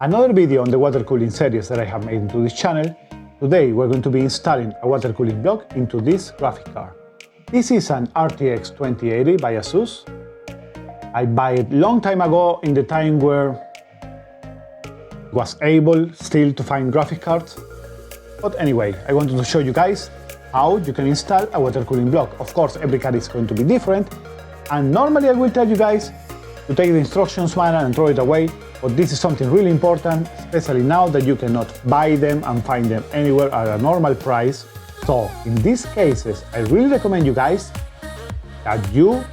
Another video on the water cooling series that I have made into this channel. Today we're going to be installing a water cooling block into this graphic card. This is an RTX 2080 by Asus. I bought it long time ago, in the time where I was able still to find graphic cards. But anyway, I wanted to show you guys how you can install a water cooling block. Of course, every card is going to be different, and normally I will tell you guys to take the instructions manual and throw it away, but this is something really important, especially now that you cannot buy them and find them anywhere at a normal price. So in these cases, I really recommend you guys that you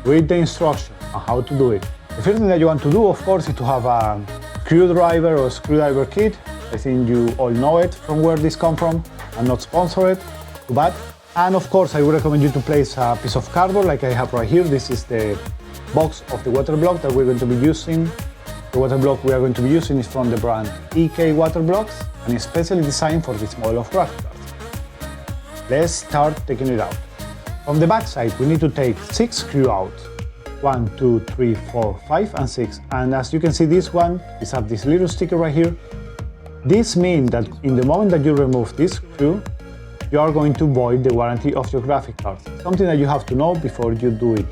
read the instructions on how to do it. The first thing that you want to do, of course, is to have a screwdriver or screwdriver kit. I think you all know it from where this comes from. I'm not sponsored, too bad. And of course, I would recommend you to place a piece of cardboard like I have right here. This is the box of the water block that we're going to be using. The water block we are going to be using is from the brand EK Water Blocks and is specially designed for this model of graphic cards. Let's start taking it out. From the back side, we need to take 6 screws out. 1, 2, 3, 4, 5 and 6. And as you can see, this one is have this little sticker right here. This means that in the moment that you remove this screw, you are going to void the warranty of your graphic card. Something that you have to know before you do it.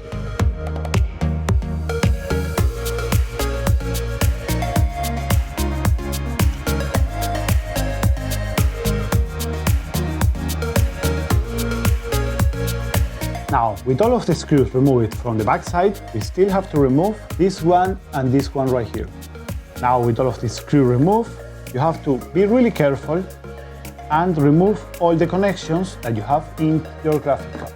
Now, with all of the screws removed from the back side, we still have to remove this one and this one right here. Now, with all of the screws removed, you have to be really careful and remove all the connections that you have in your graphic card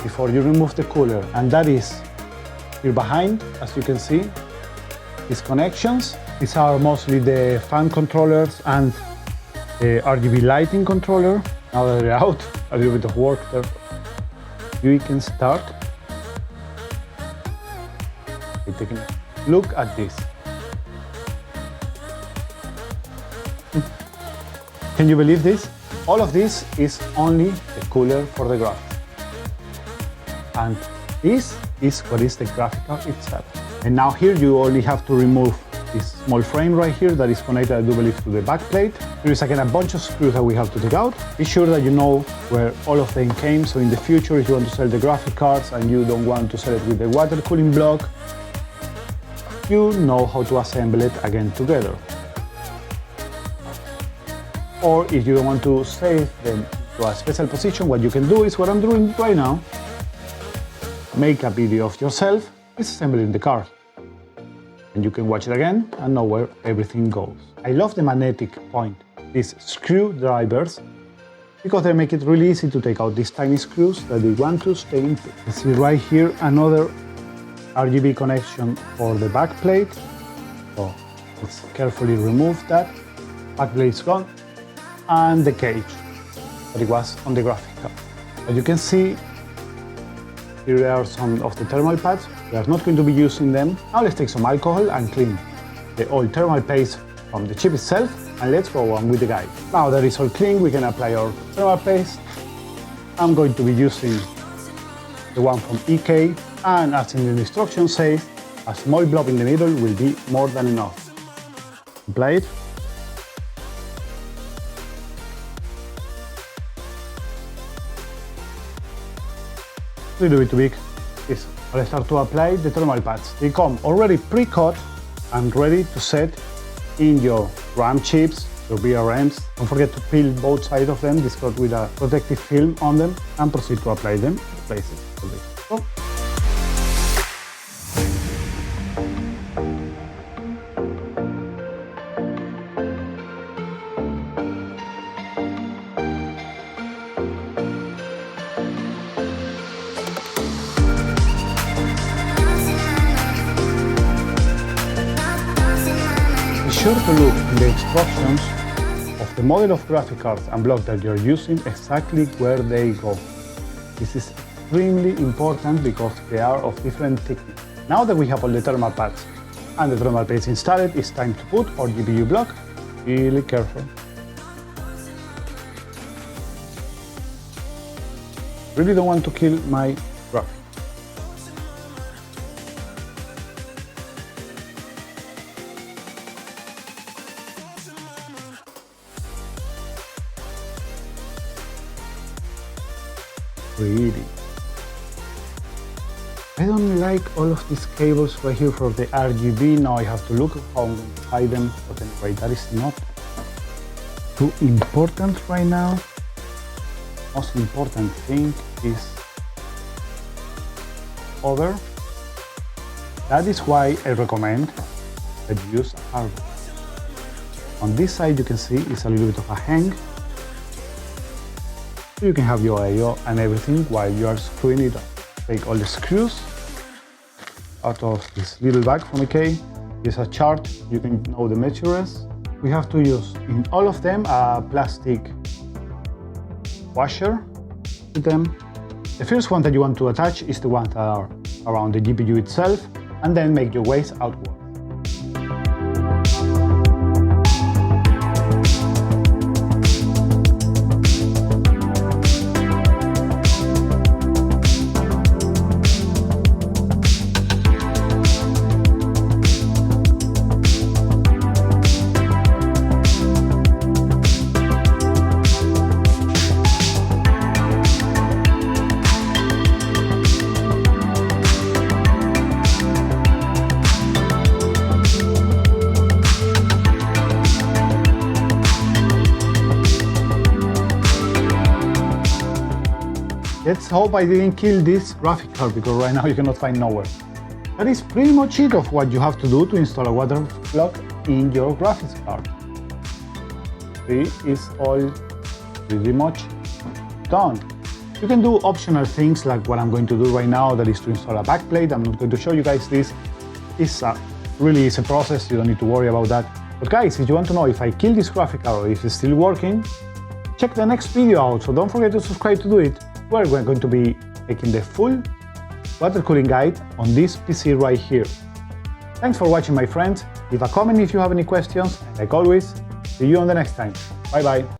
before you remove the cooler. And that is here behind, as you can see, these connections. These are mostly the fan controllers and the RGB lighting controller. Now that they're out, a little bit of work there. You can start by taking a look at this. Can you believe this? All of this is only the cooler for the graphics. And this is what is the graphic card itself. And now here you only have to remove this small frame right here that is connected, I do believe, to the back plate. There is again a bunch of screws that we have to take out. Be sure that you know where all of them came, so in the future if you want to sell the graphic cards and you don't want to sell it with the water cooling block, you know how to assemble it again together. Or if you don't want to save them to a special position, what you can do is what I'm doing right now. Make a video of yourself disassembling the card. And you can watch it again and know where everything goes. I love the magnetic point, these screwdrivers, because they make it really easy to take out these tiny screws that we want to stay in place. You see right here another RGB connection for the back plate. So let's carefully remove that. Back plate is gone. And the cage that it was on the graphic card. As you can see, here are some of the thermal pads. We are not going to be using them. Now let's take some alcohol and clean the old thermal paste from the chip itself, and let's go on with the guide. Now that it's all clean, we can apply our thermal paste. I'm going to be using the one from EK, and as in the instruction says, a small blob in the middle will be more than enough. Apply it. A little bit too big. Yes. Let's start to apply the thermal pads. They come already pre-cut and ready to set in your RAM chips, your VRMs. Don't forget to peel both sides of them, this cut with a protective film on them, and proceed to apply them to places. So, be sure to look in the instructions of the model of graphic cards and block that you're using exactly where they go. This is extremely important because they are of different thickness. Now that we have all the thermal pads and the thermal paste installed, it's time to put our GPU block. Really careful. Really don't want to kill my graphic. pretty. I don't like all of these cables right here for the RGB. Now I have to look how I'm going to hide them, but anyway, that is not too important right now. Most important thing is over. That is why I recommend that you use a hardware. On this side you can see it's a little bit of a hang. So you can have your I/O and everything while you are screwing it up. Take all the screws out of this little bag from IKEA. Here's a chart, you can know the measurements. We have to use in all of them a plastic washer to them. The first one that you want to attach is the ones that are around the GPU itself, and then make your ways outward. Let's hope I didn't kill this graphic card, because right now you cannot find nowhere. That is pretty much it of what you have to do to install a water block in your graphics card. It is all pretty much done. You can do optional things like what I'm going to do right now, that is to install a backplate. I'm not going to show you guys this. It's a really easy process, you don't need to worry about that. But guys, if you want to know if I kill this graphic card or if it's still working, check the next video out, so don't forget to subscribe to do it. We're going to be making the full water cooling guide on this PC right here. Thanks for watching, my friends. Leave a comment if you have any questions, and like always, see you on the next time. Bye bye.